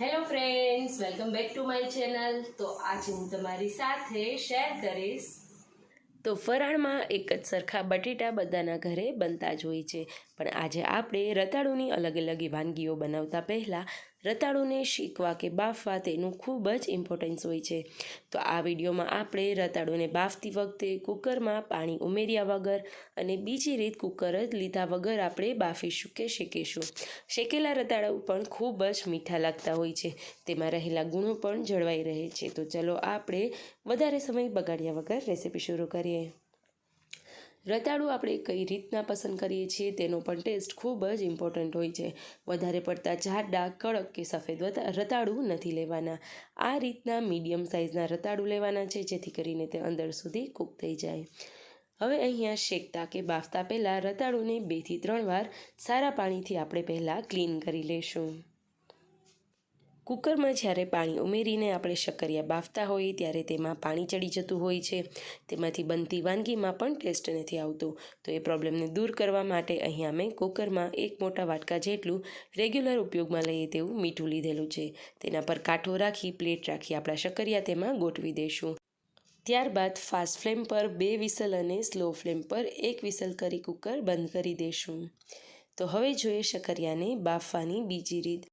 Hello friends, welcome back to my channel. તો આજે હું તમારી સાથે શેર કરીશ તો ફરાળમાં એક જ સરખા બટેટા બધાના ઘરે બનતા જ હોય છે, પણ આજે આપણે રતાળુની અલગ અલગ વાનગીઓ બનાવતા પહેલાં રતાળુને શેકવા કે બાફવા તેનું ખૂબ જ ઇમ્પોર્ટન્સ હોય છે। તો આ વિડીયોમાં આપણે રતાળુને બાફતી વખતે કુકરમાં પાણી ઉમેર્યા વગર અને બીજી રીત કુકર જ લીધા વગર આપણે બાફીશું કે શેકીશું। શેકેલા રતાળુ પણ ખૂબ જ મીઠા લાગતા હોય છે, તેમાં રહેલા ગુણો પણ જળવાઈ રહે છે। તો ચલો આપણે વધારે સમય બગાડ્યા વગર રેસીપી શરૂ કરીએ। રતાળુ આપણે કઈ રીતના પસંદ કરીએ છીએ તેનો પણ ટેસ્ટ ખૂબ જ ઇમ્પોર્ટન્ટ હોય છે। વધારે પડતા જાડા, કડક કે સફેદ રતાળુ નથી લેવાના। આ રીતના મીડિયમ સાઇઝના રતાળુ લેવાના છે, જેથી કરીને તે અંદર સુધી કૂક થઈ જાય। હવે અહીંયા શેકતા કે બાફતા પહેલાં રતાળુને 2 થી 3 વાર સારા પાણીથી આપણે પહેલાં ક્લીન કરી લઈશું। કુકરમાં જ્યારે પાણી ઉમેરીને આપણે શક્કરિયા બાફતા હોઈએ ત્યારે તેમાં પાણી ચડી જતું હોય છે, તેમાંથી બનતી વાનગીમાં પણ ટેસ્ટ નથી આવતો। તો એ પ્રોબ્લેમને દૂર કરવા માટે અહીંયા મેં કુકરમાં 1 મોટા વાટકા જેટલું રેગ્યુલર ઉપયોગમાં લઈએ તેવું મીઠું લીધેલું છે। તેના પર કાંઠો રાખી પ્લેટ રાખી આપણા શક્કરિયા તેમાં ગોઠવી દઈશું। ત્યારબાદ ફાસ્ટ ફ્લેમ પર 2 વિસલ અને સ્લો ફ્લેમ પર 1 વિસલ કરી કુકર બંધ કરી દઈશું। તો હવે જોઈએ શક્કરિયાને બાફવાની બીજી રીત।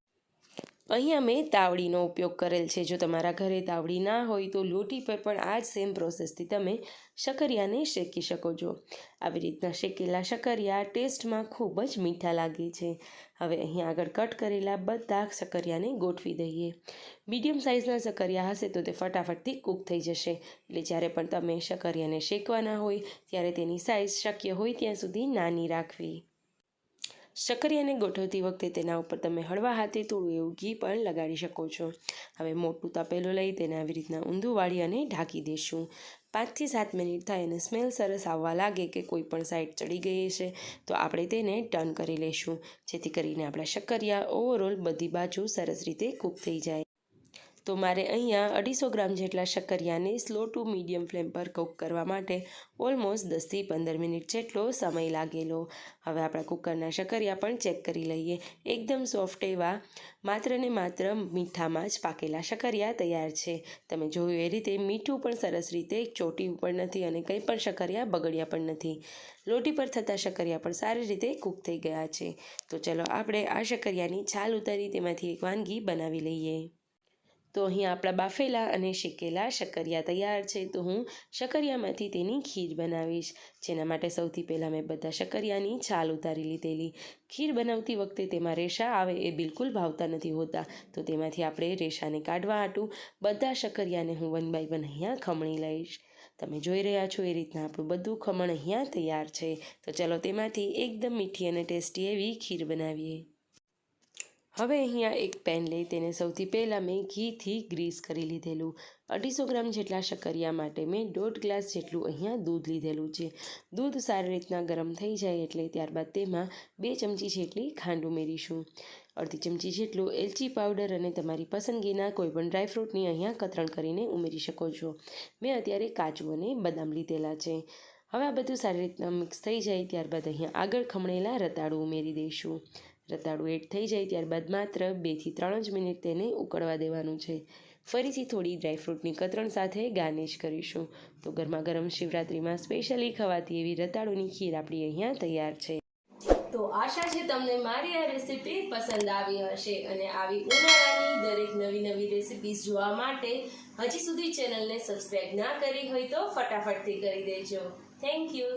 અહીંયા મેં તાવડીનો ઉપયોગ કરેલ છે। જો તમારા ઘરે તાવડી ના હોય તો લોટી પર પણ આ જ સેમ પ્રોસેસથી તમે શક્કરિયાને શેકી શકો છો। આવી રીતના શેકેલા શક્કરિયા ટેસ્ટમાં ખૂબ જ મીઠા લાગે છે। હવે અહીંયા આગળ કટ કરેલા બધા શક્કરિયાને ગોઠવી દઈએ। મીડિયમ સાઇઝના શક્કરિયા હશે તો તે ફટાફટથી કૂક થઈ જશે, એટલે જ્યારે પણ તમે શક્કરિયાને શેકવાના હોય ત્યારે તેની સાઇઝ શક્ય હોય ત્યાં સુધી નાની રાખવી। શક્કરિયાને ગોઠવતી વખતે તેના ઉપર તમે હળવા હાથે થોડું એવું ઘી પણ લગાડી શકો છો। હવે મોટું તપેલું લઈ તેને આવી રીતના ઊંધું વાળી અને ઢાંકી દઈશું। 5 થી 7 મિનિટ થાય અને સ્મેલ સરસ આવવા લાગે કે કોઈ પણ સાઈડ ચડી ગઈ છે તો આપણે તેને ટર્ન કરી લઈશું, જેથી કરીને આપણા શક્કરિયા ઓવરઓલ બધી બાજુ સરસ રીતે કૂક થઈ જાય। તો મારે અહીંયા 250 ગ્રામ જેટલા શક્કરિયાને સ્લો ટુ મીડિયમ ફ્લેમ પર કૂક કરવા માટે ઓલમોસ્ટ 10 થી 15 મિનિટ જેટલો સમય લાગેલો। હવે આપણા કુકરના શક્કરિયા પણ ચેક કરી લઈએ। એકદમ સોફ્ટ એવા માત્ર ને માત્ર મીઠામાં જ પાકેલા શક્કરિયા તૈયાર છે। તમે જોયું એ રીતે મીઠું પણ સરસ રીતે ચોટ્યું પણ નથી અને કંઈ પણ શક્કરિયા બગડ્યા પણ નથી। લોટી પર થતા શક્કરિયા પણ સારી રીતે કૂક થઈ ગયા છે। તો ચલો આપણે આ શક્કરિયાની છાલ ઉતારી તેમાંથી એક વાનગી બનાવી લઈએ। તો અહીં આપણા બાફેલા અને શેકેલા શક્કરિયા તૈયાર છે। તો હું શક્કરિયામાંથી તેની ખીર બનાવીશ, જેના માટે સૌથી પહેલાં મેં બધા શક્કરિયાની છાલ ઉતારી લીધેલી। ખીર બનાવતી વખતે તેમાં રેશા આવે એ બિલકુલ ભાવતા નથી હોતા, તો તેમાંથી આપણે રેશાને કાઢવા હાટું બધા શક્કરિયાને હું 1 બાય 1 અહીંયા ખમણી લઈશ। તમે જોઈ રહ્યા છો એ રીતના આપણું બધું ખમણ અહીંયા તૈયાર છે। તો ચલો તેમાંથી એકદમ મીઠી અને ટેસ્ટી એવી ખીર બનાવીએ। હવે અહીંયા એક પેન લઈ તેને સૌથી પહેલાં મેં ઘીથી ગ્રીસ કરી લીધેલું। 250 ગ્રામ જેટલા શક્કરિયા માટે મેં 1.5 ગ્લાસ જેટલું અહીંયા દૂધ લીધેલું છે। દૂધ સારી રીતના ગરમ થઈ જાય એટલે ત્યારબાદ તેમાં 2 ચમચી જેટલી ખાંડ ઉમેરીશું। અડધી ચમચી જેટલું એલચી પાવડર અને તમારી પસંદગીના કોઈપણ ડ્રાયફ્રૂટની અહીંયા કતરણ કરીને ઉમેરી શકો છો। મેં અત્યારે કાજુ અને બદામ લીધેલા છે। હવે આ બધું સારી રીતના મિક્સ થઈ જાય ત્યારબાદ અહીંયા આગળ ખમણેલા રતાળુ ઉમેરી દઈશું। રતાળુ એડ થઈ જાય ત્યારબાદ માત્ર 2 થી 3 જ મિનિટ તેને ઉકળવા દેવાનું છે। ફરીથી થોડી ડ્રાયફ્રૂટની કતરણ સાથે ગાર્નિશ કરીશું। તો ગરમા ગરમ શિવરાત્રિમાં સ્પેશિયલી ખવાતી એવી રતાળુની ખીર આપણી અહીંયા તૈયાર છે। તો આશા છે તમને મારી આ રેસીપી પસંદ આવી હશે, અને આવી ઉનાળાની દરેક નવી નવી રેસીપીઝ જોવા માટે હજી સુધી ચેનલને સબસ્ક્રાઈબ ના કરી હોય તો ફટાફટથી કરી દેજો। Thank you.